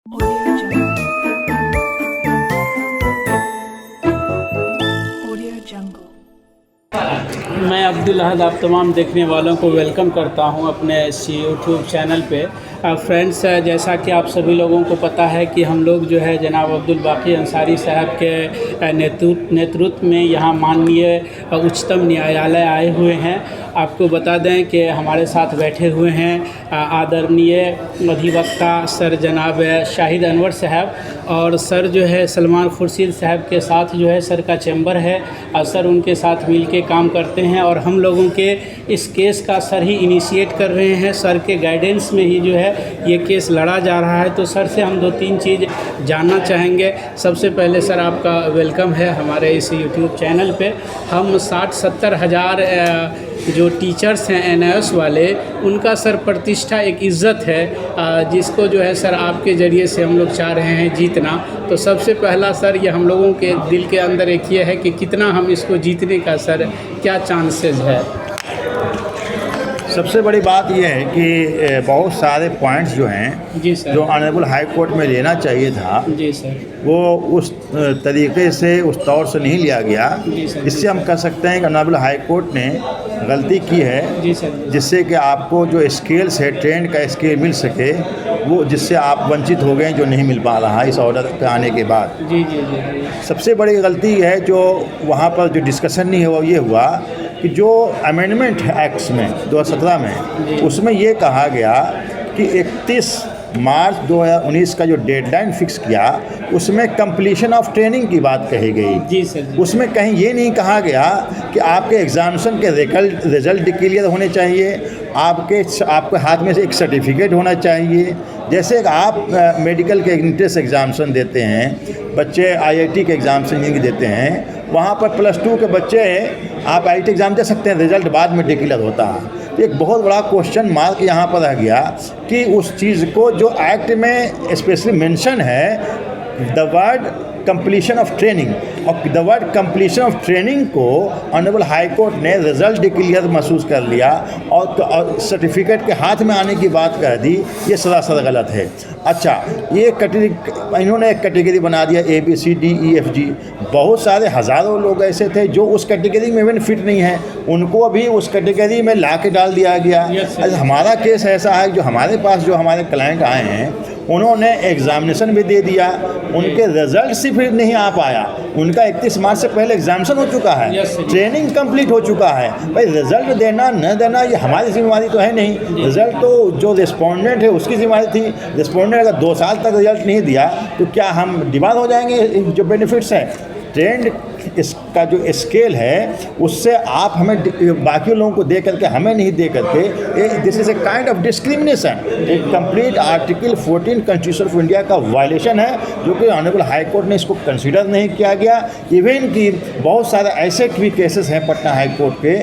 Audio Jungle. Audio Jungle. मैं अब्दुल अहद आप तमाम देखने वालों को वेलकम करता हूं अपने इस यूट्यूब चैनल पे। फ्रेंड्स, जैसा कि आप सभी लोगों को पता है कि हम लोग जो है जनाब अब्दुल बाकी अंसारी साहब के नेतृत्व में यहाँ माननीय उच्चतम न्यायालय आए हुए हैं। आपको बता दें कि हमारे साथ बैठे हुए हैं आदरणीय अधिवक्ता सर जनाब शाहिद अनवर साहब, और सर जो है सलमान खुर्शीद साहब के साथ जो है सर का चैम्बर है और सर उनके साथ मिल के काम करते हैं और हम लोगों के इस केस का सर ही इनिशिएट कर रहे हैं। सर के गाइडेंस में ही जो है ये केस लड़ा जा रहा है। तो सर से हम 2-3 चीज़ जानना चाहेंगे। सबसे पहले सर आपका वेलकम है हमारे इस यूट्यूब चैनल पे। हम 60-70 हज़ार जो टीचर्स हैं NIOS वाले, उनका सर प्रतिष्ठा एक इज़्ज़त है जिसको जो है सर आपके ज़रिए से हम लोग चाह रहे हैं जीतना। तो सबसे पहला सर ये हम लोगों के दिल के अंदर एक ये है कि कितना हम इसको जीतने का सर क्या चांसेस है। सबसे बड़ी बात यह है कि बहुत सारे पॉइंट्स जो हैं जी सर, जो ऑनरेबल हाई कोर्ट में लेना चाहिए था जी सर, वो उस तरीके से उस तौर से नहीं लिया गया। जी सर, इससे हम कह सकते हैं कि ऑनरेबल हाई कोर्ट ने गलती की है, जी सर, जिससे कि आपको जो स्केल्स है ट्रेंड का स्केल मिल सके, वो जिससे आप वंचित हो गए, जो नहीं मिल पा रहा इस ऑर्डर पे आने के बाद। जी जी जी जी सबसे बड़ी गलती है जो वहाँ पर जो डिस्कशन नहीं हुआ, ये हुआ कि जो अमेंडमेंट है एक्ट्स में 2017 में, उसमें ये कहा गया कि 31 मार्च 2019 का जो डेडलाइन फिक्स किया, उसमें कंप्लीशन ऑफ ट्रेनिंग की बात कही गई। जी सर, उसमें कहीं ये नहीं कहा गया कि आपके एग्जामिनेशन के रिजल्ट क्लियर होने चाहिए, आपके हाथ में से एक सर्टिफिकेट होना चाहिए। जैसे आप मेडिकल के एंट्रेंस एग्जामिनेशन देते हैं, बच्चे IIT के एग्जामिनेशन देते हैं, वहाँ पर +2 के बच्चे आप IIT एग्ज़ाम दे सकते हैं, रिज़ल्ट बाद में डिक्लेयर होता है। तो एक बहुत बड़ा क्वेश्चन मार्क यहाँ पर रह गया कि उस चीज़ को जो एक्ट में स्पेशली मेंशन है, the word completion of training, और the word completion of training को ऑनरेबल हाई कोर्ट ने रिजल्ट डिक्लेयर महसूस कर लिया और सर्टिफिकेट के हाथ में आने की बात कह दी। ये सरासर गलत है। अच्छा, ये कैटेगरी इन्होंने एक कैटेगरी बना दिया ABCDEFG। बहुत सारे हज़ारों लोग ऐसे थे जो उस कैटेगरी में इवन फिट नहीं है, उनको भी उस कैटेगरी में ला के डाल दिया गया। हमारा केस ऐसा है, जो हमारे पास जो हमारे क्लाइंट आए हैं, उन्होंने एग्जामिनेशन भी दे दिया, उनके रिजल्ट से फिर नहीं आ पाया, उनका 31 मार्च से पहले एग्जामिनेशन हो चुका है, ट्रेनिंग कंप्लीट हो चुका है। भाई रिजल्ट देना न देना ये हमारी जिम्मेवारी तो है नहीं, रिजल्ट तो जो रिस्पोंडेंट है उसकी जिम्मेवारी थी। रिस्पोंडेंट अगर 2 साल तक रिजल्ट नहीं दिया तो क्या हम डिबार हो जाएंगे? जो बेनिफिट्स हैं ट्रेंड इसका जो स्केल है, उससे आप हमें बाकी लोगों को दे करके हमें नहीं दे करके, this is a kind of discrimination. एक complete article 14 constitution of India का वायलेशन है, जो कि ऑनरेबल हाई कोर्ट ने इसको कंसीडर नहीं किया गया। इवन कि बहुत सारे ऐसे भी केसेस हैं पटना हाई कोर्ट के,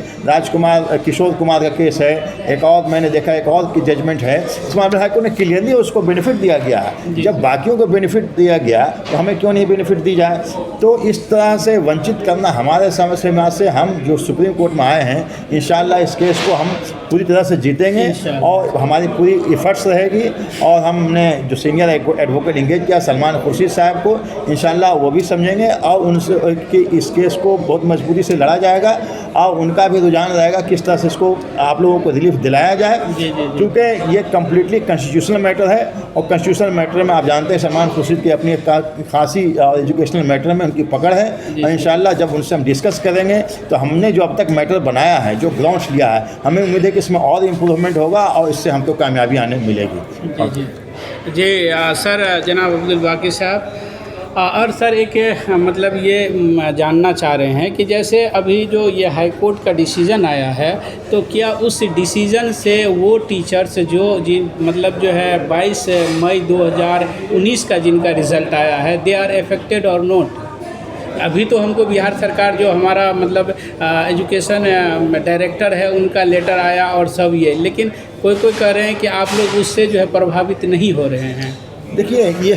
किशोर कुमार का केस है, एक और मैंने देखा एक और की जजमेंट है, इसमें ऑनरेबल हाई कोर्ट ने क्लियरली उसको बेनिफिट दिया गया है। जब बाकियों को बेनिफिट दिया गया तो हमें क्यों नहीं बेनिफिट दी जाए? तो इस तरह से वंचित करना हमारे समझ से हम जो सुप्रीम कोर्ट में आए हैं, इंशाल्लाह इस केस को हम पूरी तरह से जीतेंगे और हमारी पूरी एफर्ट्स रहेगी। और हमने जो सीनियर एडवोकेट इंगेज किया सलमान खुर्शीद साहब को, इंशाल्लाह वो भी समझेंगे और उनसे कि इस केस को बहुत मजबूती से लड़ा जाएगा और उनका भी रुझान रहेगा किस तरह से इसको आप लोगों को रिलीफ दिलाया जाए, क्योंकि ये कम्प्लीटली कॉन्स्टिट्यूशनल मैटर है। और कॉन्स्टिट्यूशनल मैटर में आप जानते हैं सलमान खुर्शीद की अपनी खासी एजुकेशनल मैटर में उनकी पकड़ है, और इंशाल्लाह जब उनसे हम डिस्कस करेंगे तो हमने जो अब तक मैटर बनाया है, जो ग्राउंड्स लिया है, हमें उम्मीद है कि इसमें और इम्प्रूवमेंट होगा और इससे हमको कामयाबी आने मिलेगी। जी सर जनाब अब्दुल बाकी साहब, और सर एक मतलब ये जानना चाह रहे हैं कि जैसे अभी जो ये हाई कोर्ट का डिसीज़न आया है, तो क्या उस डिसीज़न से वो टीचर्स मतलब जो है 22 मई 2019 का जिनका रिज़ल्ट आया है, दे आर अफेक्टेड और नॉट? अभी तो हमको बिहार सरकार जो हमारा मतलब एजुकेशन डायरेक्टर है, उनका लेटर आया और सब ये, लेकिन कोई कह रहे हैं कि आप लोग उससे जो है प्रभावित नहीं हो रहे हैं। देखिए ये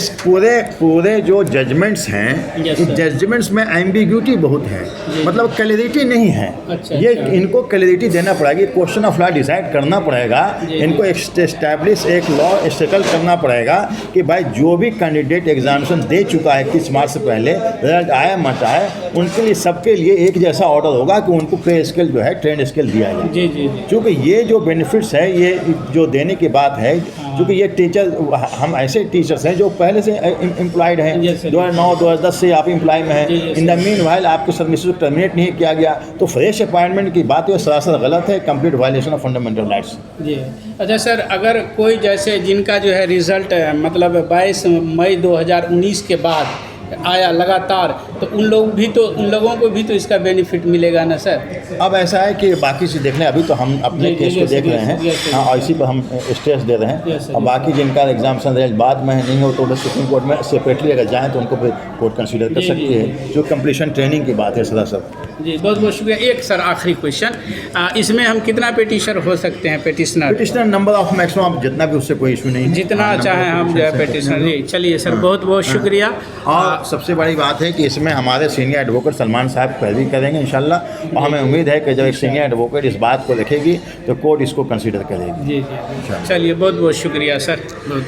पूरे जो जजमेंट्स हैं, Yes, इस sir. जजमेंट्स में एम्बिग्यूटी बहुत है, जी। मतलब क्लैरिटी नहीं है। अच्छा, ये अच्छा। इनको क्लैरिटी देना पड़ेगी, क्वेश्चन ऑफ लॉ डिसाइड करना पड़ेगा, जी, इनको एस्टैब्लिश एक लॉ सेटल करना पड़ेगा कि भाई जो भी कैंडिडेट एग्जामिनेशन दे चुका है 31 मार्च से पहले, रिजल्ट आया मत आए, उनके लिए सबके लिए एक जैसा ऑर्डर होगा कि उनको पे स्केल जो है ट्रेंड स्केल दिया जाए। जी जी जी। क्योंकि ये जो बेनिफिट्स है, ये जो देने की बात है, क्योंकि ये टीचर, हम ऐसे टीचर्स हैं जो पहले से एम्प्लॉयड हैं, Yes, sir. 2009-2010 से आप एम्प्लॉय में हैं, जी, yes, in the sir. Mean while आपको सर्विस को टर्मिनेट नहीं किया गया, तो फ्रेश अपॉइंटमेंट की बात है सरासर गलत है, complete violation of fundamental rights. जी। अच्छा सर, अगर कोई जैसे जिनका जो है रिज़ल्ट मतलब 22 मई 2019 के बाद आया लगातार, तो उन लोगों को भी तो इसका बेनिफिट मिलेगा ना सर? अब ऐसा है कि बाकी से देख लें, अभी तो हम अपने जी, केस जी, को yes, देख yes, रहे हैं, yes, yes. हाँ, और इसी पर हम स्ट्रेस दे रहे हैं। Yes, sir, और yes, बाकी जिनका एग्जामिनेशन रिजल्ट बाद में नहीं हो तो वो सुप्रीम कोर्ट में सेपरेटली अगर जाएँ तो उनको फिर कोर्ट कंसीडर कर जी, सकती जी, है, जो कंप्लीशन ट्रेनिंग की बात है सरासर। जी, बहुत बहुत शुक्रिया। एक सर आखिरी क्वेश्चन, इसमें हम कितना पेटिशनर हो सकते हैं, petitioner? Petitioner number of maximum आप जितना भी, उससे कोई इशू नहीं है, जितना हाँ, चाहे number of हम जो है petitions पेटिशनर। हैं। जी चलिए सर, बहुत बहुत शुक्रिया। और सबसे बड़ी बात है कि इसमें हमारे सीनियर एडवोकेट सलमान साहब पैरवी करेंगे इंशाल्लाह, और हमें उम्मीद है कि जब एक सीनियर एडवोकेट इस बात को रखेगी तो कोर्ट इसको कंसीडर करेगी। जी जी, चलिए बहुत बहुत शुक्रिया सर, बहुत